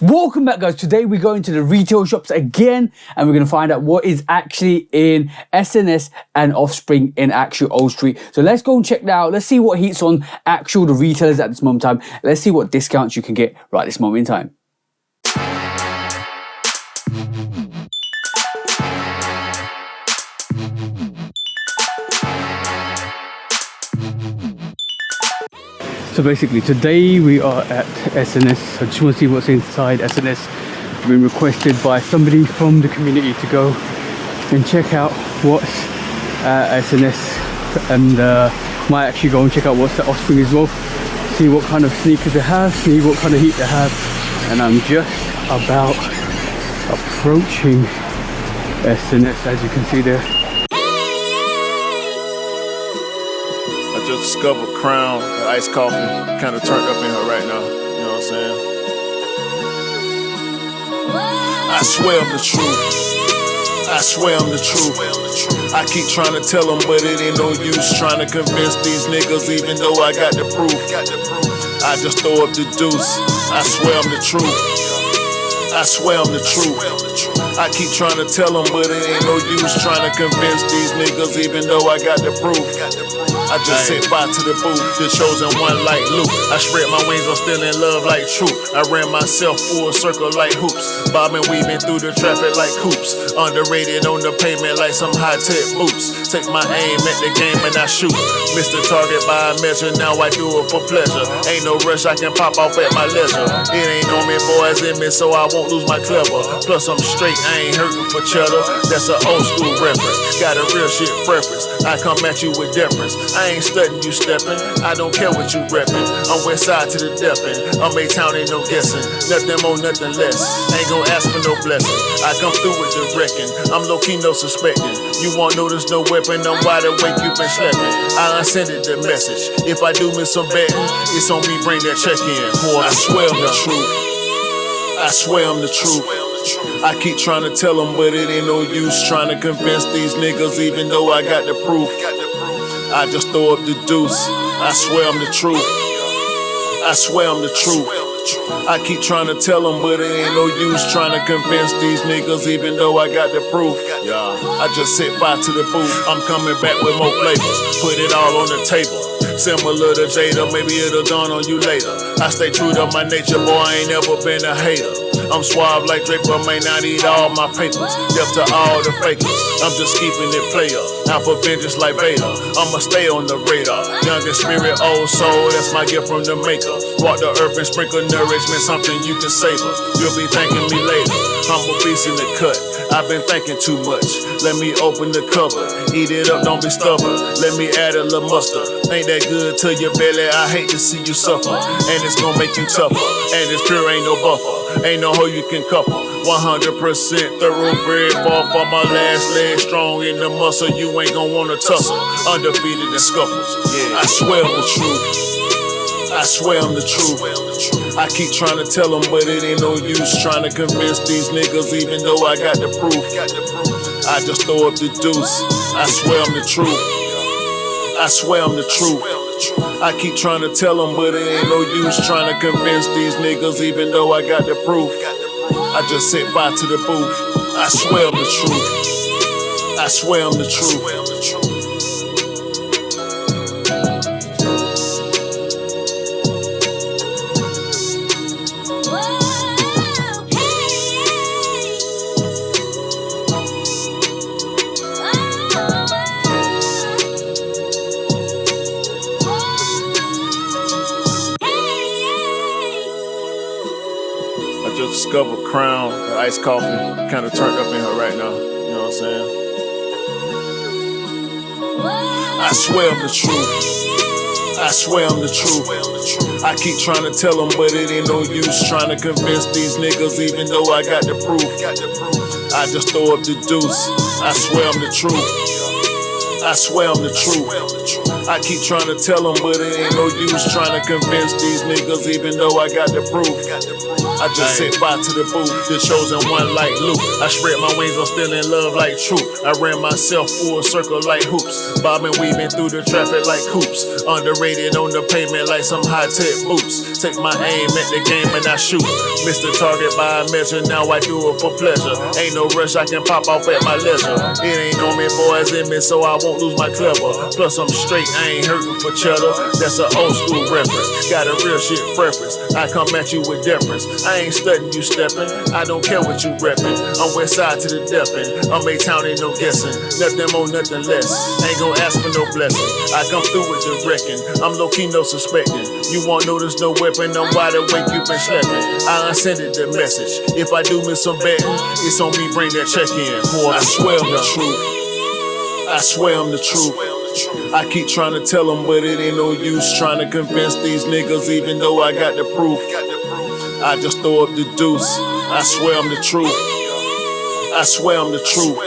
Welcome back, guys. Today we're going to the retail shops again and we're going to find out what is actually in SNS and Offspring in actual Old Street. So let's go and check that out. Let's see what heats on the retailers at this moment in time. Let's see what discounts you can get right this moment in time. So basically today we are at SNS. I just want to see what's inside SNS. I've been requested by somebody from the community to go and check out what's SNS, and might actually go and check out what's the Offspring as well. See what kind of sneakers they have, see what kind of heat they have. And I'm just about approaching SNS, as you can see there. Just discovered Crown, the iced coffee, kind of turned up in her right now, you know what I'm saying? I swear I'm the truth, I swear I'm the truth. I keep trying to tell them, but it ain't no use trying to convince these niggas, even though I got the proof. I just throw up the deuce, I swear I'm the truth, I swear I'm the truth. I keep trying to tell them, but it ain't no use trying to convince these niggas, even though I got the proof. I just set fire to the booth, the chosen one like Luke. I spread my wings, I'm still in love like truth. I ran myself full circle like hoops, bobbing, weaving through the traffic like coops. Underrated on the pavement like some high-tech boots. Take my aim at the game and I shoot. Missed the target by a measure, now I do it for pleasure. Ain't no rush, I can pop off at my leisure. It ain't on me, boys in me, so I won't lose my clever. Plus I'm straight, I ain't hurting for cheddar. That's an old school reference, got a real shit preference. I come at you with deference, I ain't studying you stepping, I don't care what you reppin'. I'm west side to the death end, I'm A-town, ain't no guessing. Nothing more, nothing less, ain't gon' ask for no blessing. I come through with the wrecking, I'm low-key, no suspecting. You won't notice no weapon, I'm wide awake, you been sleeping. I unsended the message, if I do miss some betting, it's on me, bring that check in. I swear I'm the truth, I swear I'm the truth. I keep trying to tell them, but it ain't no use trying to convince these niggas, even though I got the proof. I just throw up the deuce, I swear I'm the truth, I swear I'm the truth. I keep trying to tell them, but it ain't no use trying to convince these niggas, even though I got the proof. I just set fire to the booth, I'm coming back with more flavors, put it all on the table. Similar to Jada, maybe it'll dawn on you later. I stay true to my nature, boy, I ain't never been a hater. I'm suave like Draper, may not eat all my papers. Deaf to all the fakers, I'm just keeping it player. Out for vengeance like Vader, I'ma stay on the radar. Young in spirit, old soul, that's my gift from the maker. Walk the earth and sprinkle nourishment, something you can savor. You'll be thanking me later, I'm a beast in the cut. I've been thinking too much, let me open the cover. Eat it up, don't be stubborn, let me add a little mustard. Ain't that good to your belly, I hate to see you suffer. And it's gonna make you tougher, and this pure ain't no buffer. Ain't no hoe you can couple, 100% thoroughbred. Fall for my last leg, strong in the muscle, you ain't gon' wanna tussle. Undefeated in scuffles, I swear I'm the truth, I swear I'm the truth. I keep trying to tell them, but it ain't no use trying to convince these niggas, even though I got the proof. I just throw up the deuce, I swear I'm the truth, I swear I'm the truth. I keep trying to tell them, but it ain't no use trying to convince these niggas, even though I got the proof. I just set fire to the booth, I swear I'm the truth, I swear I'm the truth. Just discovered Crown, the iced coffee, kind of turned up in her right now, you know what I'm saying? I swear I'm the truth, I swear I'm the truth. I keep trying to tell them, but it ain't no use trying to convince these niggas, even though I got the proof. I just throw up the deuce, I swear I'm the truth, I swear I'm the truth. I keep trying to tell them, but it ain't no use trying to convince these niggas, even though I got the proof. I just set fire to the booth, the chosen one like Luke. I spread my wings, I'm still in love like truth. I ran myself full circle like hoops, bobbing, weaving through the traffic like coops. Underrated on the pavement like some high-tech boots. Take my aim at the game and I shoot. Miss the target by a measure, now I do it for pleasure. Ain't no rush, I can pop off at my leisure. It ain't on me, boys in me, so I won't lose my clever. Plus I'm straight, I ain't hurting for cheddar. That's an old school reference, got a real shit preference. I come at you with deference, I ain't studying you stepping. I don't care what you reppin', I'm west side to the death end. I'm A-town, ain't no guessing, nothing more, nothing less. Ain't gon' ask for no blessing, I come through with the wrecking. I'm low-key, no suspecting. You won't notice no weapon, I'm wide awake, you been sleeping. I unsended the message, if I do miss some betting, it's on me, bring that check in. I swear I'm the truth, I swear I'm the truth. I keep trying to tell them, but it ain't no use trying to convince these niggas, even though I got the proof. I just throw up the deuce, I swear I'm the truth, I swear I'm the truth.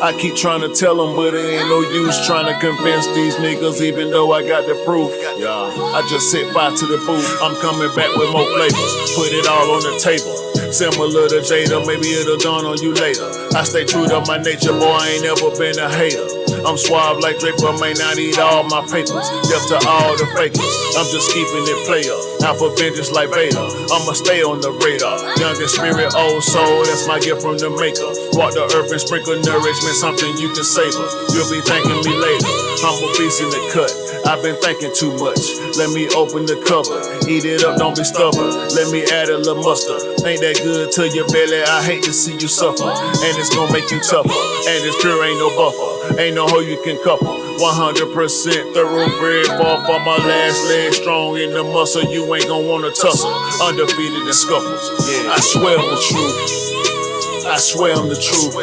I keep trying to tell them, but it ain't no use trying to convince these niggas, even though I got the proof. I just set fire to the booth, I'm coming back with more flavors, put it all on the table. Similar to Jada, maybe it'll dawn on you later. I stay true to my nature, boy, I ain't never been a hater. I'm suave like Draper, may not eat all my papers. Death to all the fakers, I'm just keeping it player. Out for vengeance like Vader, I'ma stay on the radar. Young in spirit, old soul, that's my gift from the maker. Walk the earth and sprinkle nourishment, something you can savor. You'll be thanking me later, I'm a beast in the cut. I've been thinking too much, let me open the cover. Eat it up, don't be stubborn, let me add a little mustard. Ain't that good to your belly, I hate to see you suffer. And it's gonna make you tougher, and it's pure, ain't no buffer. Ain't no hoe you can couple. 100% thoroughbred, far from my last leg. Strong in the muscle, you ain't gon' wanna tussle. Undefeated in scuffles, I swear I'm the truth, I swear I'm the truth.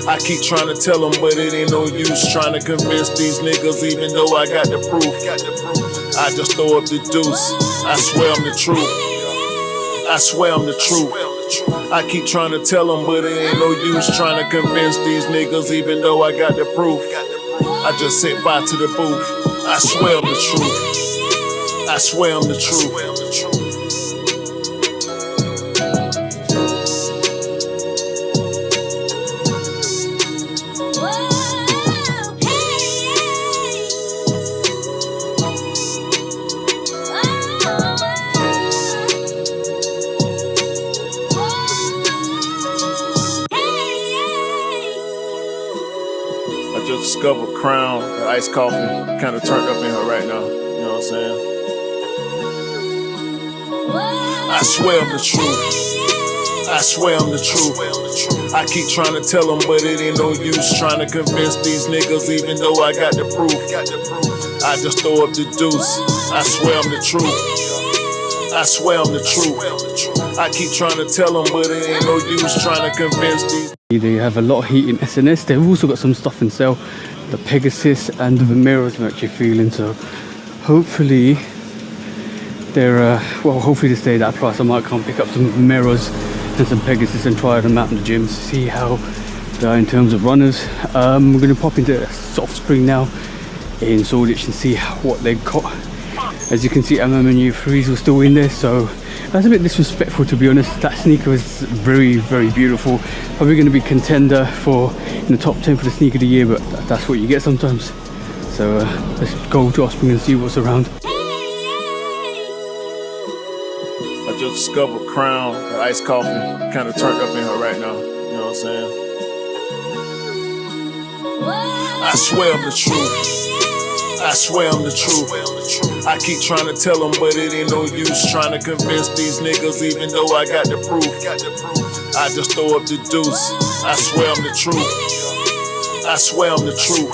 I keep trying to tell them, but it ain't no use trying to convince these niggas, even though I got the proof. I just throw up the deuce, I swear I'm the truth, I swear I'm the truth. I keep trying to tell them, but it ain't no use trying to convince these niggas, even though I got the proof. I just set fire to the booth, I swear I'm the truth, I swear I'm the truth. Just discovered Crown, the iced coffee, kind of turned up in her right now, you know what I'm saying? I swear I'm the truth, I swear I'm the truth. I keep trying to tell them, but it ain't no use trying to convince these niggas, even though I got the proof. I just throw up the deuce, I swear I'm the truth, I swear I'm the truth. I keep trying to tell them, but it ain't no use trying to convince these. They have a lot of heat in SNS. They've also got some stuff in sale, the Pegasus and the Vomeros I'm actually feeling. So hopefully they're hopefully they stay at that price. I might come pick up some Vomeros and some Pegasus and try them out in the gyms, see how they are in terms of runners. We're going to pop into Offspring now in Shoreditch and see what they got. As you can see, MM U3s were still in there, so that's a bit disrespectful, to be honest. That sneaker was very, very beautiful. Probably going to be contender for in the top 10 for the sneaker of the year, but that's what you get sometimes. So let's go to Offspring and see what's around. I just discovered Crown, the iced coffee, kind of turned up in her right now, you know what I'm saying? I swear I'm the truth, I swear I'm the truth. I keep trying to tell them, but it ain't no use trying to convince these niggas, even though I got the proof. I just throw up the deuce, I swear I'm the truth, I swear I'm the truth.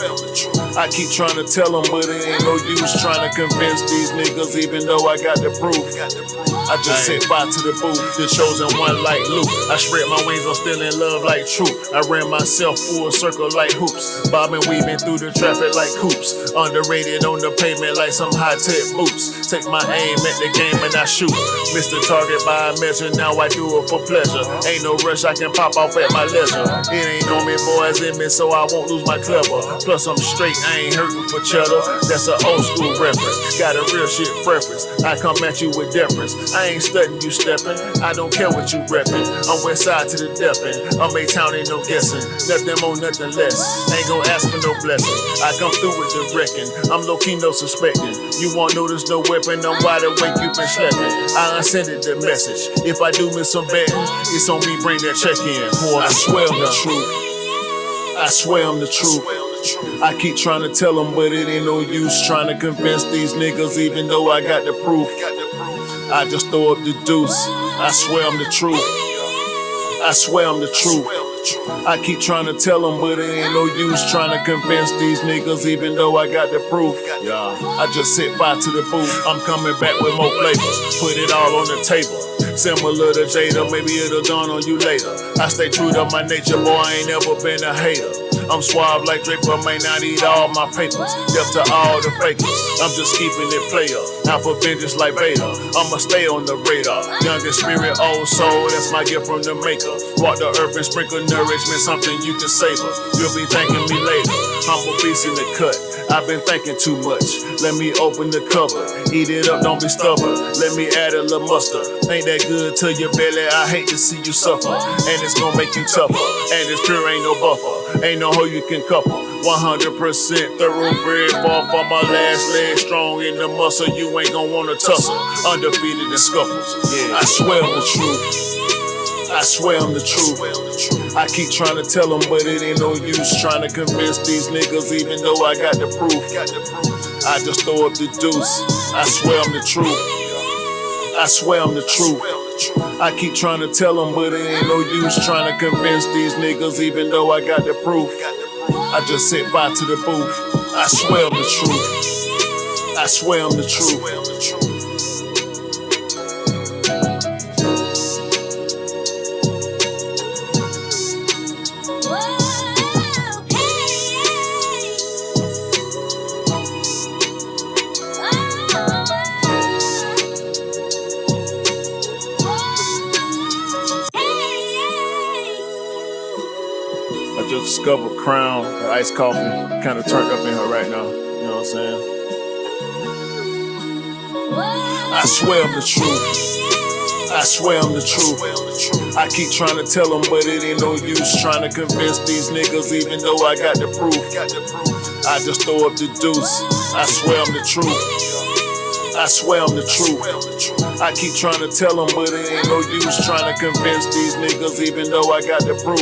I keep trying to tell them, but it ain't no use trying to convince these niggas, even though I got the proof. I just set fire to the booth, the chosen one like Luke. I spread my wings, I'm still in love like truth. I ran myself full circle like hoops, bobbing, weaving through the traffic like coops. Underrated on the pavement like some high-tech boots. Take my aim at the game and I shoot. Miss the target by a measure, now I do it for pleasure. Ain't no rush, I can pop off at my leisure. It ain't on me, boys in me, so I won't lose my clever. Plus I'm straight, I ain't hurting for cheddar. That's an old school reference, got a real shit preference. I come at you with deference, I I ain't studying you stepping. I don't care what you reppin'. I'm west side to the death end. I'm A-Town, ain't no guessing. Nothing more, nothing less. Ain't gon' ask for no blessing. I come through with the wrecking. I'm low-key, no suspecting. You won't notice no weapon. I'm wide awake, you been sleeping. I unsended the message. If I do miss some betting, it's on me, bring that check in. I swear I'm the truth. I swear I'm the truth. I keep trying to tell them, but it ain't no use trying to convince these niggas, even though I got the proof. I just throw up the deuce. I swear I'm the truth. I swear I'm the truth. I keep trying to tell them, but it ain't no use trying to convince these niggas, even though I got the proof. Yeah, I just set fire to the booth. I'm coming back with more flavors. Put it all on the table. Similar to Jada, maybe it'll dawn on you later. I stay true to my nature, boy, I ain't never been a hater. I'm suave like Draper, may not eat all my papers. Deaf to all the fakers, I'm just keeping it player. Out for vengeance like Vader, I'ma stay on the radar. Youngest spirit, old soul, that's my gift from the maker. Walk the earth and sprinkle nourishment, something you can savor. You'll be thanking me later, I'm a beast in the cut. I've been thinking too much, let me open the cover. Eat it up, don't be stubborn, let me add a little mustard. Ain't that good to your belly, I hate to see you suffer. And it's gonna make you tougher, and this pure ain't no buffer. Ain't no hoe you can couple. 100% thoroughbred, far from my last leg. Strong in the muscle, you ain't gon' wanna tussle. Undefeated in scuffles, yeah. I swear I'm the truth. I swear I'm the truth. I keep trying to tell them, but it ain't no use trying to convince these niggas, even though I got the proof. I just throw up the deuce. I swear I'm the truth. I swear I'm the truth. I keep trying to tell them, but it ain't no use trying to convince these niggas, even though I got the proof. I just set fire to the booth. I swear I'm the truth. I swear I'm the truth. I just discovered Crown, the iced coffee, kind of turned up in her right now. You know what I'm saying? I swear I'm the truth. I swear I'm the truth. I keep trying to tell them, but it ain't no use trying to convince these niggas, even though I got the proof. I just throw up the deuce. I swear I'm the truth. I swear I'm the truth. I keep trying to tell them, but it ain't no use trying to convince these niggas, even though I got the proof.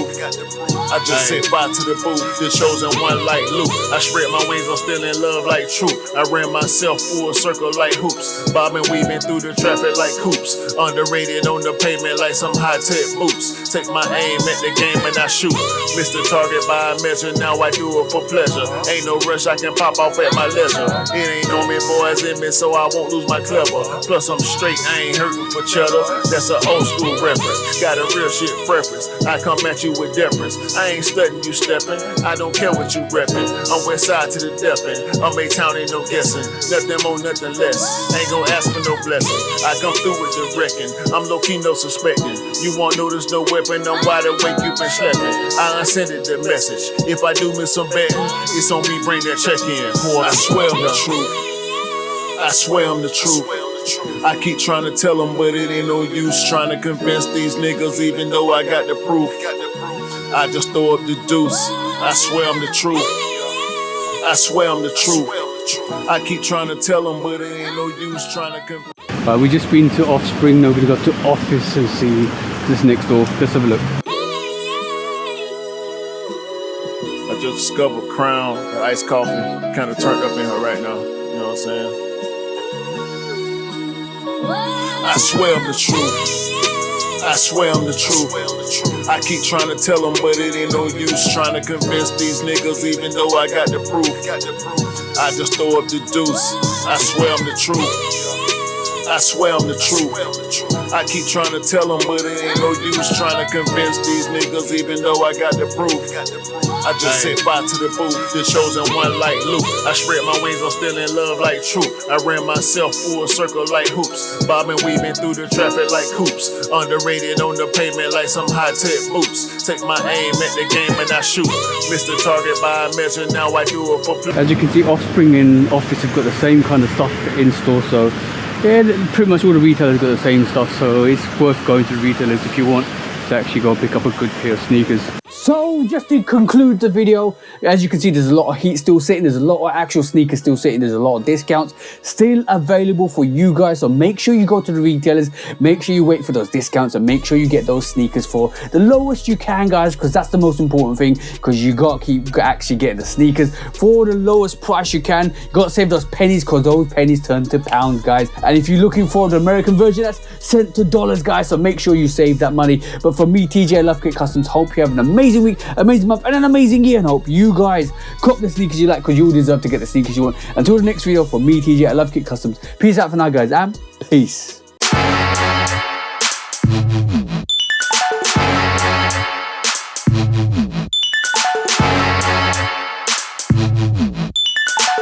I just set fire to the booth, the chosen one like Luke. I spread my wings, I'm still in love like truth. I ran myself full circle like hoops, bobbing, weaving through the traffic like coops. Underrated on the pavement like some high-tech boots. Take my aim at the game and I shoot. Miss the target by a measure, now I do it for pleasure. Ain't no rush, I can pop off at my leisure. It ain't on me, boys in me, so I won't lose my clever. Plus I'm straight, I ain't hurting for cheddar. That's an old school reference, got a real shit preference. I come at you with deference, I ain't studying you stepping. I don't care what you reppin'. I'm west side to the death end. I'm A-Town, ain't no guessing. Nothing more, nothing less. Ain't gon' ask for no blessing. I come through with the wrecking. I'm low-key, no suspecting. You won't notice no weapon. I'm wide awake, you been sleeping. I unsended the message. If I do miss some betting, it's on me, bring that check in. I swear I'm the truth. I swear I'm the truth. I keep trying to tell them, but it ain't no use trying to convince these niggas, even though I got the proof. I just throw up the deuce. I swear I'm the truth. I swear I'm the truth. I keep trying to tell them, but it ain't no use trying to convince. We just been to Offspring, now we're gonna go to Office and see this next door. Let's have a look. I just discovered Crown, the iced coffee, kind of turned up in her right now. You know what I'm saying? I swear I'm the truth. I swear I'm the truth. I keep trying to tell them, but it ain't no use trying to convince these niggas, even though I got the proof. I just throw up the deuce. I swear I'm the truth. I swear I'm the truth. I keep trying to tell them, but it ain't no use trying to convince these niggas, even though I got the proof. I just set fire to the booth, the chosen one like Luke. I spread my wings, I'm still in love like truth. I ran myself full circle like hoops, bobbing, weaving through the traffic like coops. Underrated on the pavement like some high-tech boots. Take my aim at the game and I shoot. Miss the target by a measure, now I do it for play. As you can see, Offspring and Office have got the same kind of stuff in store, so Yeah, pretty much all the retailers got the same stuff, so it's worth going to the retailers if you want to actually go pick up a good pair of sneakers. So just to conclude the video, as you can see, there's a lot of heat still sitting, there's a lot of actual sneakers still sitting, there's a lot of discounts still available for you guys. So make sure you go to the retailers, make sure you wait for those discounts, and make sure you get those sneakers for the lowest you can, guys, because that's the most important thing, because you got to keep actually getting the sneakers for the lowest price you can. You got to save those pennies, because those pennies turn to pounds, guys. And if you're looking for the American version, that's sent to dollars, guys, so make sure you save that money. But for me, TJ at Love Kit Customs, hope you have an amazing week, amazing month, and an amazing year, and hope you guys cop the sneakers you like, because you deserve to get the sneakers you want. Until the next video, from me, TJ at Love Kit Customs, peace out for now, guys, and peace.